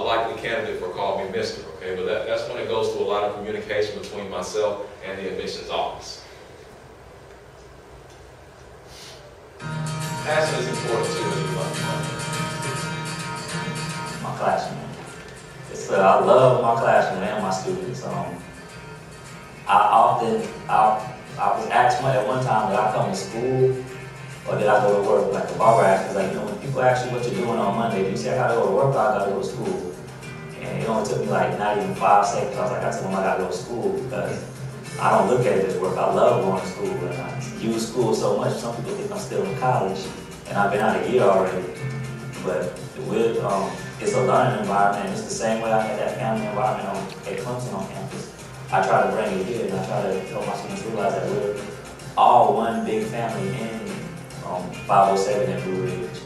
likely candidate for Call Me Mister, okay? But that's when it goes to a lot of communication between myself and the admissions office. Passion is important too as you love My classroom. I love my classroom and my students. I was asked at one time, did I come to school or did I go to work? Like the barber asked, like, when people ask you what you're doing on Monday, do you say I gotta go to work or I gotta go to school? And it only took me like not even 5 seconds. I was like, I told them I gotta go to school because I don't look at it as work. I love going to school and I use school so much. Some people think I'm still in college and I've been out a year already. But it's a learning environment. It's the same way I had that family environment at Clemson on campus. I try to bring it here, and I try to help my students realize that we're all one big family in 507 and Blue Ridge.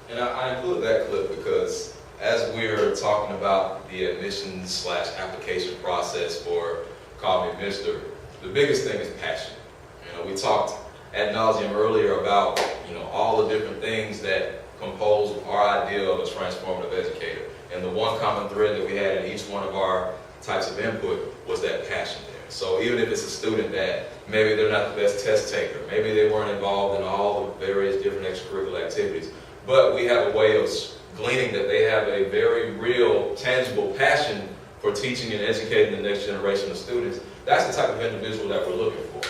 And I include that clip because as we're talking about the admissions/application process for Call Me Mister, the biggest thing is passion. We talked ad nauseum earlier about all the different things that compose our idea of a transformative educator. And the one common thread that we had in each one of our types of input was that passion there. So even if it's a student that maybe they're not the best test taker, maybe they weren't involved in all the various different extracurricular activities, but we have a way of gleaning that they have a very real, tangible passion for teaching and educating the next generation of students, that's the type of individual that we're looking for.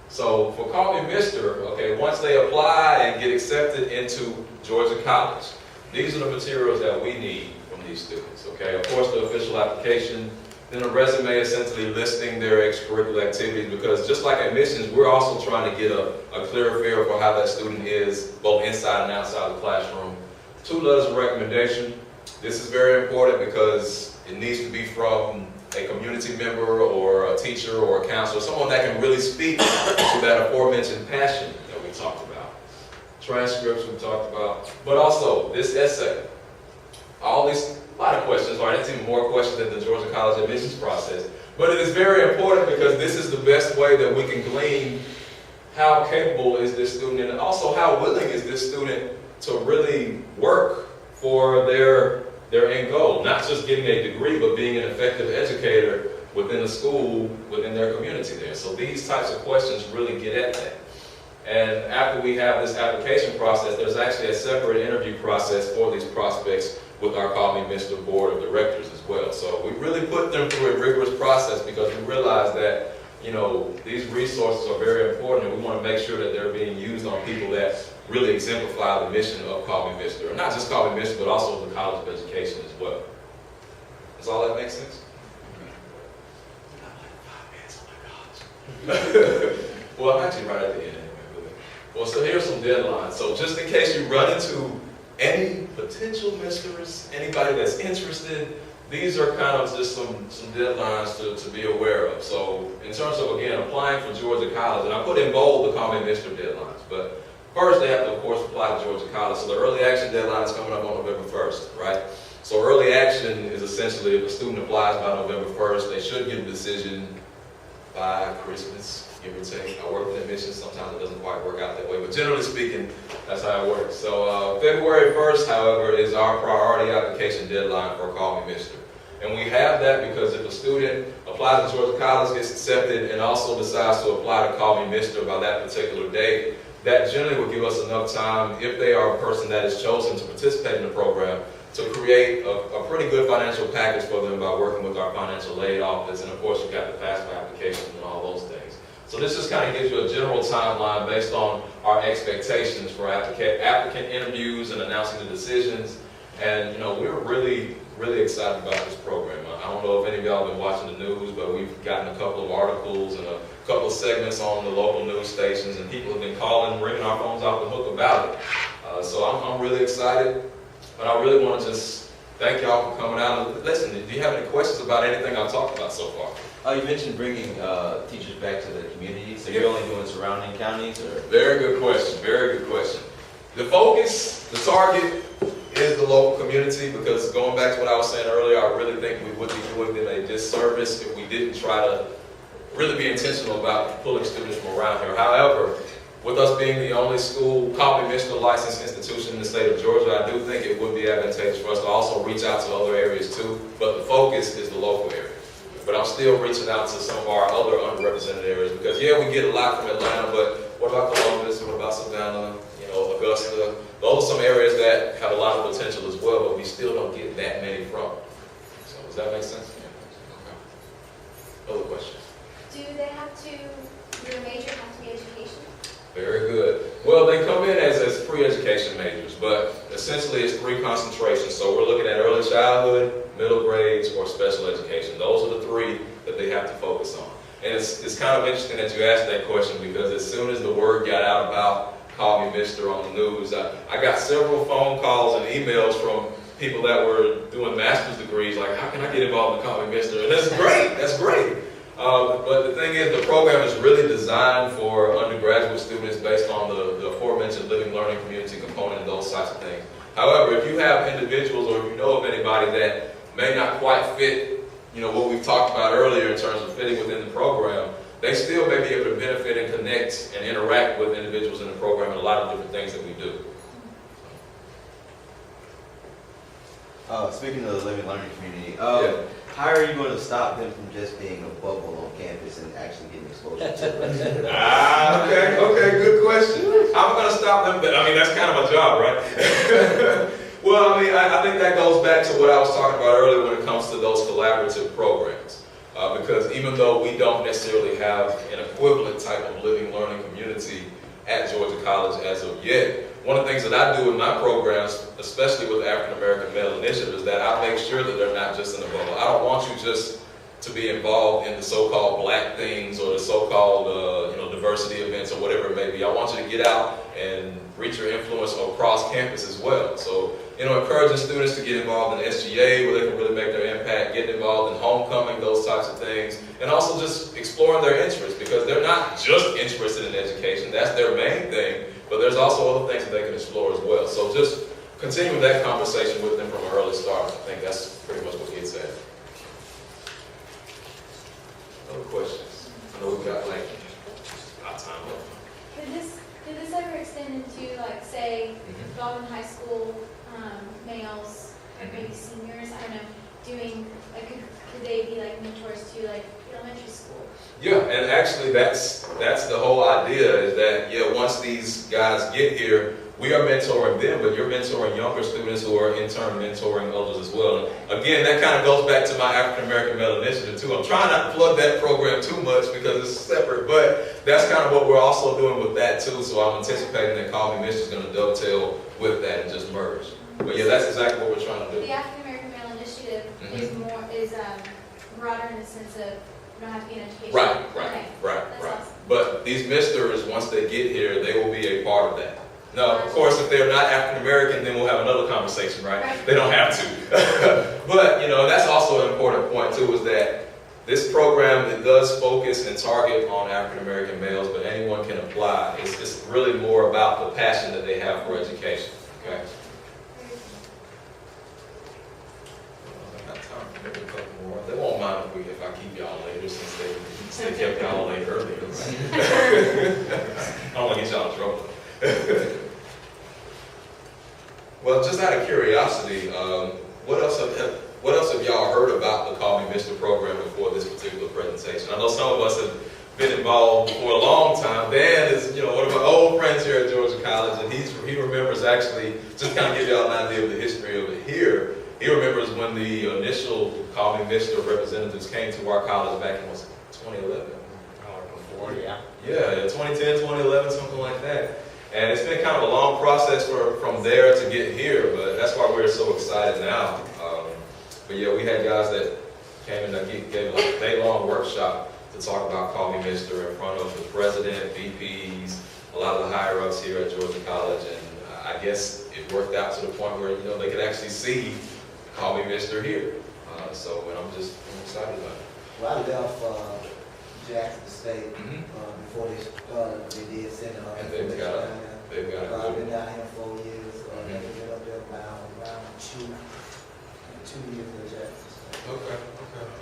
So for Call Me Mister, okay, once they apply and get accepted into Georgia College, these are the materials that we need from these students, okay? Of course, the official application, then a resume essentially listing their extracurricular activities, because just like admissions, we're also trying to get a clearer feel for how that student is, both inside and outside the classroom. 2 letters of recommendation. This is very important because it needs to be from a community member or a teacher or a counselor, someone that can really speak to that aforementioned passion that we talked about. Transcripts we talked about, but also this essay. A lot of questions, right? It's even more questions than the Georgia College admissions process. But it is very important because this is the best way that we can glean how capable is this student and also how willing is this student to really work for their end goal. Not just getting a degree, but being an effective educator within the school, within their community there. So these types of questions really get at that. And after we have this application process, there's actually a separate interview process for these prospects with our Call Me Mister board of directors as well. So we really put them through a rigorous process because we realize that, these resources are very important and we want to make sure that they're being used on people that really exemplify the mission of Call Me Mister. And not just Call Me Mister, but also the College of Education as well. Does all that make sense? Well, I'm actually right at the end anyway. Well, so here's some deadlines. So just in case you run into any potential misters, anybody that's interested, these are kind of just some deadlines to be aware of. So in terms of, again, applying for Georgia College, and I put in bold the Call Me Mister deadlines, but first they have to, of course, apply to Georgia College. So the early action deadline is coming up on November 1st, right? So early action is essentially if a student applies by November 1st, they should get a decision by Christmas, give or take. I work with admissions, sometimes it doesn't quite work out that way, but generally speaking, that's how it works. So February 1st, however, is our priority application deadline for Call Me Mister. And we have that because if a student applies to Georgia College, gets accepted, and also decides to apply to Call Me Mister by that particular date, that generally will give us enough time, if they are a person that is chosen to participate in the program, to create a pretty good financial package for them by working with our financial aid office. And of course, you've got the FAFSA applications and all those things. So this just kind of gives you a general timeline based on our expectations for applicant interviews and announcing the decisions. And we're really excited about this program. I don't know if any of y'all have been watching the news, but we've gotten a couple of articles and a couple of segments on the local news stations, and people have been calling, ringing our phones off the hook about it. So I'm really excited, but I really want to just thank y'all for coming out. Listen, do you have any questions about anything I've talked about so far? You mentioned bringing teachers back to the community, so you're only doing surrounding counties? Or? Very good question, very good question. The focus, the target, is the local community, because going back to what I was saying earlier, I really think we would be doing them a disservice if we didn't try to really be intentional about pulling students from around here. However, with us being the only school, Call Me Mr. licensed institution in the state of Georgia, I do think it would be advantageous for us to also reach out to other areas too, but the focus is the local area. But I'm still reaching out to some of our other underrepresented areas because, yeah, we get a lot from Atlanta, but what about Columbus, what about Savannah, Augusta? Those are some areas that have a lot of potential as well, but we still don't get that many from. So does that make sense? Okay. Other questions? Do they have to, your major have to be education? Very good. Well, they come in as pre-education majors, but essentially it's 3 concentrations. So we're looking at early childhood, middle grades, or special education. Those are the 3 that they have to focus on. And it's kind of interesting that you asked that question because as soon as the word got out about Call Me Mr. on the news, I got several phone calls and emails from people that were doing master's degrees, like, how can I get involved in Call Me Mr.? And that's great, that's great. But the thing is, the program is really designed for undergraduate students based on the aforementioned living learning community component and those types of things. However, if you have individuals or if you know of anybody that may not quite fit, what we've talked about earlier in terms of fitting within the program, they still may be able to benefit and connect and interact with individuals in the program and a lot of different things that we do. Speaking of the living learning community, Yeah. how are you going to stop them from just being a bubble on campus and actually getting exposure to it? Okay, good question. How am I going to stop them? I mean, that's kind of my job, right? Well, I mean, I think that goes back to what I was talking about earlier when it comes to those collaborative programs. Because even though we don't necessarily have an equivalent type of living learning community at Georgia College as of yet, one of the things that I do in my programs, especially with the African American Male Initiative, is that I make sure that they're not just in a bubble. I don't want you just to be involved in the so-called black things or the so-called diversity events or whatever it may be. I want you to get out and reach your influence across campus as well. So, encouraging students to get involved in SGA where they can really make their impact, getting involved in homecoming, those types of things, and also just exploring their interests because they're not just interested in education. That's their main thing, but there's also other things that they can explore as well. So just continuing that conversation with them from an early start, I think that's pretty much what gets at. Other questions? I know we've got like a lot of time left. Could this ever extend into, like, say, Baldwin High School males, like maybe seniors, I don't know, doing, like, could they be like mentors to, like, elementary school? Yeah, and actually that's the whole idea is that, once these guys get here, we are mentoring them, but you're mentoring younger students who are in turn mentoring others as well. And again, that kind of goes back to my African American Male Initiative too. I'm trying not to plug that program too much because it's separate, but that's kind of what we're also doing with that too. So I'm anticipating that Call Me Mr. is going to dovetail with that and just merge. But yeah, that's exactly what we're trying to do. The African American Male Initiative is broader in the sense of you don't have to be in education. Right. Okay. That's awesome. But these misters, once they get here, they will be a part of that. Now, of course, if they're not African American, then we'll have another conversation, right? They don't have to. But, that's also an important point too, is that this program, it does focus and target on African American males, but anyone can apply. It's really more about the passion that they have for education, okay? I got time for maybe a couple more. They won't mind if I keep y'all later since they kept y'all late earlier. I don't want to get y'all in trouble. Well, just out of curiosity, what else have y'all heard about the Call Me Mr. program before this particular presentation? I know some of us have been involved for a long time. Dan is, one of my old friends here at Georgia College, and he remembers actually, just kind of give y'all an idea of the history of it here. He remembers when the initial Call Me Mr. representatives came to our college back in 2011. Before, yeah. Yeah, 2010, 2011, something like that. And it's been kind of a long process from there to get here, but that's why we're so excited now. But yeah, we had guys that came in and gave a day-long workshop to talk about Call Me Mr. in front of the president, VPs, a lot of the higher-ups here at Georgia College, and I guess it worked out to the point where they could actually see Call Me Mr. here. So I'm excited about it. Well, I left Jackson State before they started. They did send And they've got I've been down here 4 years. I've been up there around 2 years in Jackson State. Okay.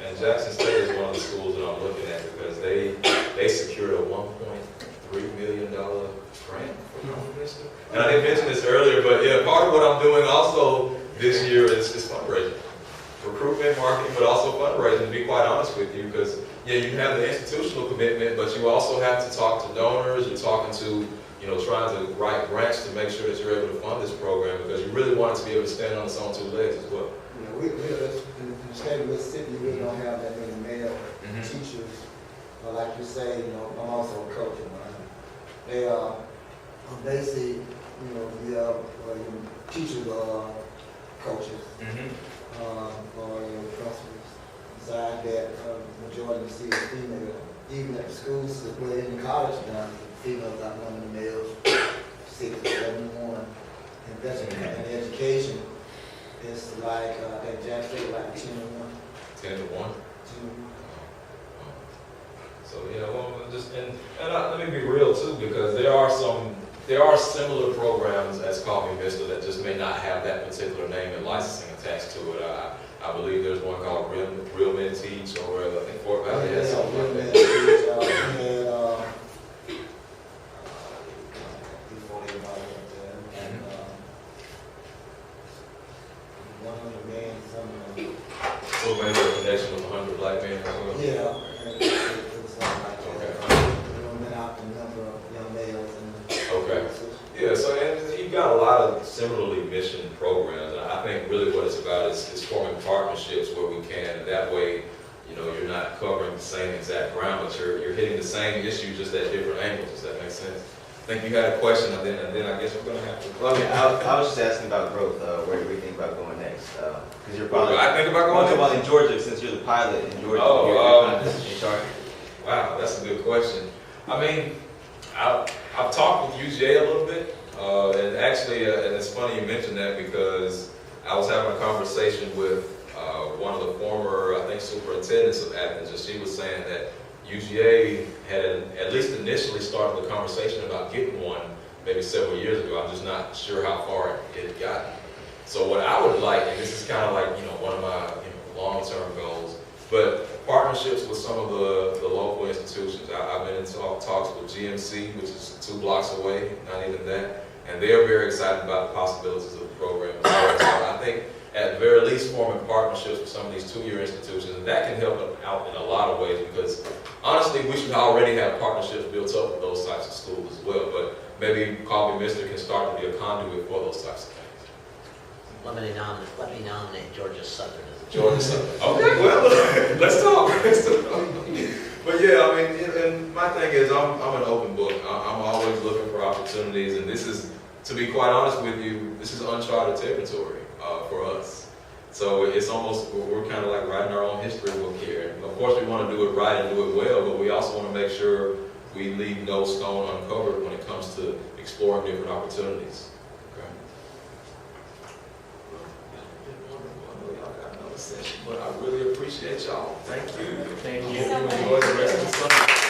And Jackson State is one of the schools that I'm looking at because they secured a $1.3 million grant for Common Vista. And I didn't mention this earlier, but yeah, part of what I'm doing also this year is fundraising. Recruitment, marketing, but also fundraising, to be quite honest with you, because yeah, you have the institutional commitment, but you also have to talk to donors, you're talking to, you know, trying to write grants to make sure that you're able to fund this program, because you really want it to be able to stand on its own two legs as well. You know, in the state of Mississippi, we really don't have that many male teachers. But like you say, you know, I'm also a coach, man. They are basically, you know, we have teachers are coaches. Or your principals. Besides that, majority of the students are female. Even at the schools, well, in college now, females outnumber the males 6 to 7 to 1. And education is like, I think Jack said, like 10 to 1. 10 to 1. 10 So yeah, well, let me be real too, because there are similar programs as Coffee Vista that just may not have that particular name and licensing attached to it. I believe there's one called Real Men Teach, or I think Fort Valley has something like that. before they bought it there. And 100 men, something. So maybe a connection with 100 black men as well. Yeah, and it was something like that. We don't been out the number of young males and. Okay. Yeah, so and you've got a lot of similarly mission programs, and I think really what it's about is forming partnerships where we can. That way, you know, you're not covering the same exact ground, but you're hitting the same issue just at different angles. Does that make sense? I think you had a question, and then I guess we're going to have to. Well, I mean, I was just asking about growth. Where do we think about going next? Because you're probably. I think about going Well, in Georgia, since you're the pilot in Georgia. Oh, you're kind of in charge. Wow, that's a good question. I mean, I've talked with UGA a little bit, and actually, and it's funny you mentioned that because I was having a conversation with one of the former, I think, superintendents of Athens, and she was saying that UGA had at least initially started the conversation about getting one maybe several years ago. I'm just not sure how far it had gotten. So what I would like, and this is kind of like, you know, one of my long-term goals, but partnerships with some of the local institutions. I've been in talks with GMC, which is 2 blocks away, not even that, and they're very excited about the possibilities of the program as well. So I think at the very least forming partnerships with some of these 2-year institutions, and that can help them out in a lot of ways, because honestly, we should already have partnerships built up with those types of schools as well, but maybe Coffee Vista can start to be a conduit for those types of things. Let me nominate Georgia Southern as a Georgia Southern. Okay, well, let's talk. But yeah, I mean, and my thing is, I'm an open book. I'm always looking for opportunities, and this is, to be quite honest with you, this is uncharted territory for us. So it's almost, we're kind of like writing our own history book here. And of course, we want to do it right and do it well, but we also want to make sure we leave no stone uncovered when it comes to exploring different opportunities. Session, but I really appreciate y'all. Thank you. Thank you so much. Enjoy the rest of the summer.